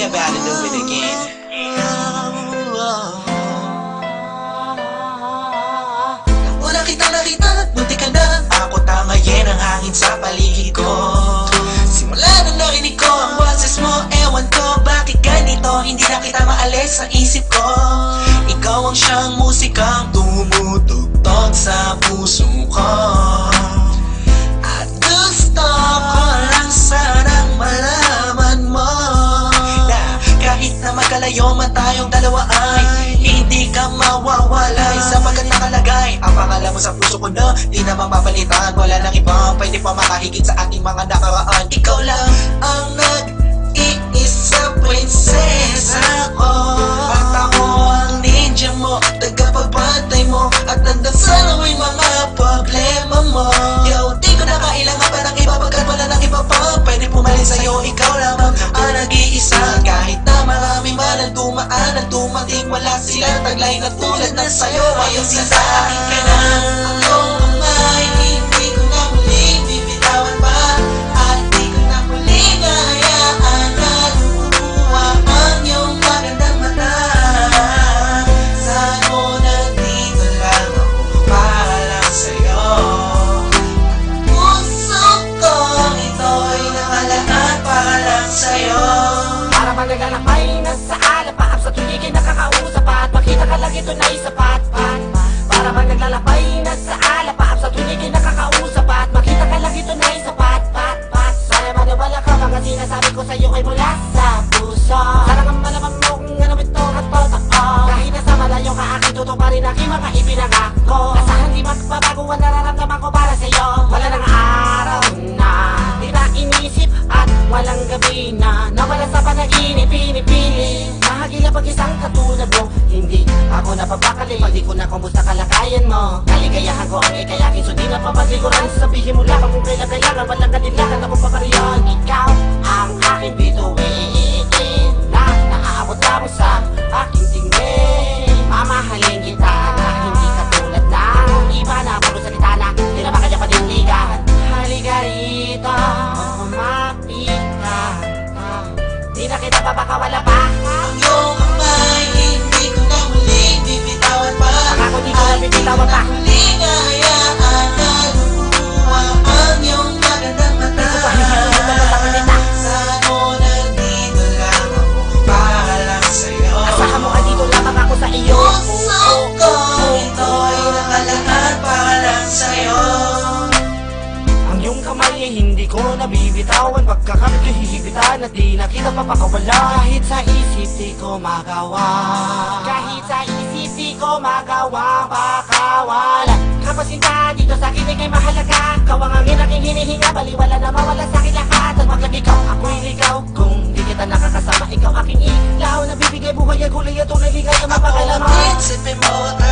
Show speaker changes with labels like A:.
A: we about to do it again. Wala kitang nakita at buti ka na. Ako tangayin ang hangin sa paligid ko. Simula nang narinig ko ang boses mo, ewan ko bakit ganito. Hindi na kita maalis sa isip ko. Ikaw ang siyang musikang tumutugtog sa puso ko. At gusto ko lang sanang malaman mo na kahit na magkalayo man tayong dalawa ay hindi ka mawawalay sa pagkat nakalagay ang pangalan mo sa puso ko na di na mapapalitan. Wala nang ibang pwede pa makahigit sa ating mga nakaraan. Ikaw lang ang nag-iisa prinsesa ko, at ako ang ninja mo, tagapagbantay mo, at nandang sa nawin mga problema mo. Yo, di ko na kailangan pa ng iba pagkat wala nang iba pa pwede pumalin sa'yo. Ikaw lamang ang nag-iisa. Kahit na marami man ang dumaan at dumating, wala silang taglay na tulad na sa'yo. Ngayon sa akin ka na. Ako ay hindi ko na muling bibitawan pa, at di ko na muling hayaan na lumuha ang iyong magandang mata. Saan mo nandito lang ako para lang sa'yo. Puso kong ito'y nakalaan para lang sa'yo.
B: Para bang naglalakbay na sa alapaap, sa tuwing nakakausap at makita ka lang ito na isapat. Para bang naglalakbay na sa alapaap, sa tuwing nakakausap at makita ka lang ito na isapat. Sana maniwala ka, mga sinasabi ko sa'yo ay mula sa puso. Sana nga malaman mo kung ano ito at totoo. Kahit nasa malayo ka, aking totoo pa rin aking mga ipinangako. Asahan di magbabago ang nararamdaman ko para sa'yo. Wala nang araw na di na inisip at walang gabi na nawala sa panaginip, pinipili mahagila pag isang katulad mo. Hindi ako napapakali pag di ko na kumusta kalakayan mo. Kaligayahan ko ang ikay aking sundin na papaglikuran. Sabihin mo lang kung kailan kailangan, walang kanilangan ako papariyan. Ikaw ang aking bituin na naaabot lamang sa aking tingin. Mamahalin kita na hindi katulad ng iba na puro salita na di na makaya panindigan. Halika rito, kumapit ka, di na kita papakawala pa.
A: Ang iyong kamay, hindi ko na muling bibitawan pa,
B: Ako di ko na bibitawan pa.
A: At muling hayaan na lumuha ang iyong magandang mata. Saan mo nandito lang ako para lang sa'yo.
B: Asahan mo andito lamang ako sa iyo.
A: Puso ko ito'y nakalaan para lang sa'yo.
B: Ang iyong kamay ay hindi ko nabibitawan, pagkakamit ko'y hihibitan at di na kita papakawala. Kahit sa isip di ko magawa, kahit sa isip di ko magawa pakawalan. Kapasinta dito sa akin ay mahalaga. Ikaw ang angin aking hinihinga, baliwala na mawala sa akin lahat. At wag lang ikaw, ako'y ligaw. Kung di kita nakakasama, ikaw aking ilaw. Nabibigay buhay ang gulay at tunay ligay ang
A: Ako ang
B: mapakalaman.
A: prinsipin mo at